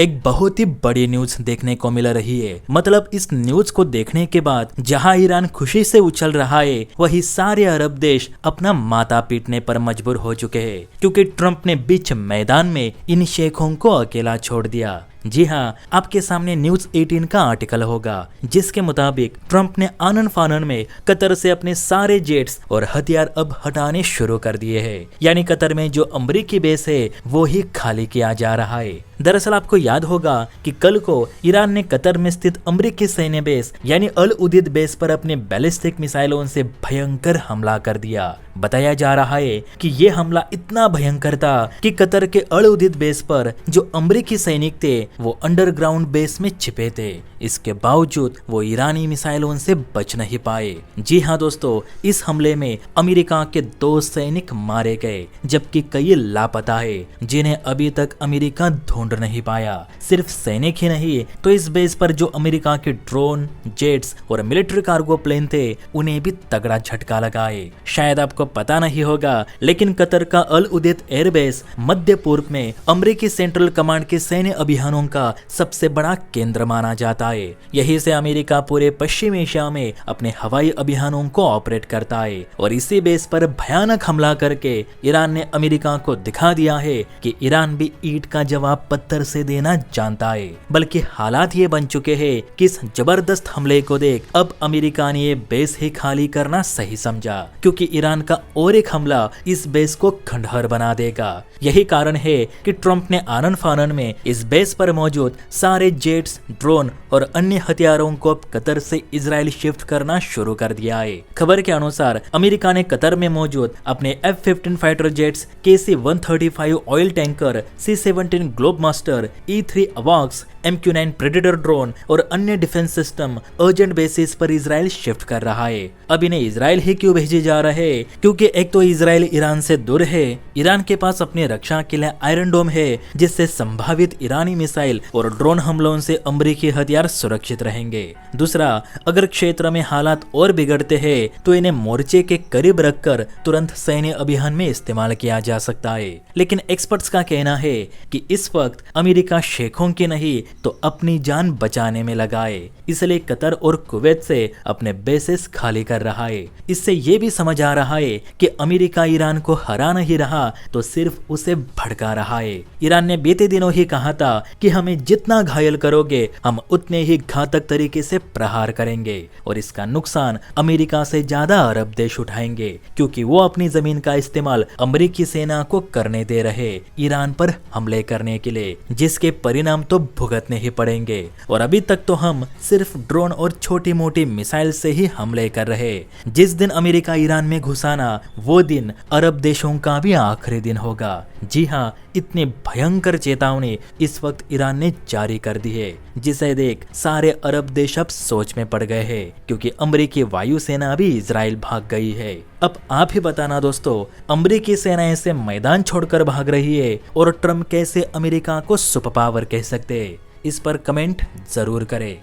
एक बहुत ही बड़ी न्यूज देखने को मिल रही है। मतलब इस न्यूज को देखने के बाद जहां ईरान खुशी से उछल रहा है, वही सारे अरब देश अपना माथा पीटने पर मजबूर हो चुके हैं, क्योंकि ट्रंप ने बीच मैदान में इन शेखों को अकेला छोड़ दिया। जी हाँ, आपके सामने न्यूज 18 का आर्टिकल होगा, जिसके मुताबिक ट्रंप ने आनन फानन में कतर से अपने सारे जेट्स और हथियार अब हटाने शुरू कर दिए हैं। यानी कतर में जो अमेरिकी बेस है वो ही खाली किया जा रहा है। दरअसल आपको याद होगा कि कल को ईरान ने कतर में स्थित अमेरिकी सैन्य बेस यानी अल उदीद बेस पर अपने बैलिस्टिक मिसाइलों से भयंकर हमला कर दिया। बताया जा रहा है कि ये हमला इतना भयंकर था कि कतर के अल उदीद बेस पर जो अमेरिकी सैनिक थे वो अंडरग्राउंड बेस में छिपे थे। इसके बावजूद वो ईरानी मिसाइलों से बच नहीं पाए। जी हाँ दोस्तों, इस हमले में अमेरिका के 2 सैनिक मारे गए, जबकि कई लापता है, जिन्हें अभी तक अमेरिका ढूंढ नहीं पाया। सिर्फ सैनिक ही नहीं, तो इस बेस पर जो अमेरिका के ड्रोन, जेट्स और मिलिट्री कार्गो प्लेन थे, उन्हें भी तगड़ा झटका लगा है। शायद आपको पता नहीं होगा, लेकिन कतर का अल उदैद एयरबेस मध्य पूर्व में अमेरिकी सेंट्रल कमांड के सैन्य अभियानों का सबसे बड़ा केंद्र माना जाता है। यहीं से अमेरिका पूरे पश्चिम एशिया में अपने हवाई अभियानों को ऑपरेट करता है, और इसी बेस पर भयानक हमला करके ईरान ने अमेरिका को दिखा दिया है कि ईरान भी ईंट का जवाब पत्थर से देना जानता है। बल्कि हालात ये बन चुके हैं कि इस जबरदस्त हमले को देख अब अमेरिका ने ये बेस ही खाली करना सही समझा, क्योंकि ईरान का और एक हमला इस बेस को खंडहर बना देगा। यही कारण है कि ट्रंप ने आनन फानन में इस बेस पर मौजूद सारे जेट्स, ड्रोन और अन्य हथियारों को अब कतर से इजराइल शिफ्ट करना शुरू कर दिया है। खबर के अनुसार अमेरिका ने कतर में मौजूद अपने F-15 fighter jets, KC-135 oil tanker, C-17 Globemaster, E-3 अवॉक्स, MQ-9 predator drone और अन्य डिफेंस सिस्टम अर्जेंट बेसिस पर इजराइल शिफ्ट कर रहा है। अब इन्हें इजराइल ही क्यों भेजे जा रहे हैं? क्योंकि एक तो इजराइल ईरान से दूर है, ईरान के पास अपनी रक्षा के लिए आयरन डोम है, जिससे संभावित ईरानी मिसाइल और ड्रोन हमलों से अमेरिकी हथियार सुरक्षित रहेंगे। दूसरा, अगर क्षेत्र में हालात और बिगड़ते हैं तो इन्हें मोर्चे के करीब रखकर तुरंत सैन्य अभियान में इस्तेमाल किया जा सकता है। लेकिन एक्सपर्ट्स का कहना है कि इस वक्त अमेरिका शेखों की नहीं तो अपनी जान बचाने में लगा है, इसलिए कतर और कुवैत से अपने बेसेस खाली कर रहा है। इससे ये भी समझ आ रहा है कि अमेरिका ईरान को हरा नहीं रहा तो सिर्फ उसे भड़का रहा है। ईरान ने बीते दिनों ही कहा था कि हमें जितना घायल करोगे हम उतने ही घातक तरीके से प्रहार करेंगे, और इसका नुकसान अमेरिका से ज्यादा अरब देश उठाएंगे, क्योंकि वो अपनी जमीन का इस्तेमाल अमेरिकी सेना को करने दे रहे ईरान पर हमले करने के लिए, जिसके परिणाम तो भुगतने ही पड़ेंगे। और अभी तक तो हम सिर्फ ड्रोन और छोटी मोटी मिसाइल से ही हमले कर रहे। जिस दिन अमेरिका ईरान में घुसाना, वो दिन अरब देशों का भी आखिरी दिन होगा। जी हाँ, इतनी भयंकर चेतावनी इस वक्त ईरान ने जारी कर दी है, जिसे देख सारे अरब देश अब सोच में पड़ गए हैं, क्योंकि अमेरिकी वायुसेना भी इजराइल भाग गई है। अब आप ही बताना दोस्तों, अमेरिकी सेना ऐसे मैदान छोड़कर भाग रही है और ट्रंप कैसे अमेरिका को सुपर पावर कह सकते हैं? इस पर कमेंट जरूर करें।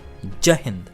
जय हिंद।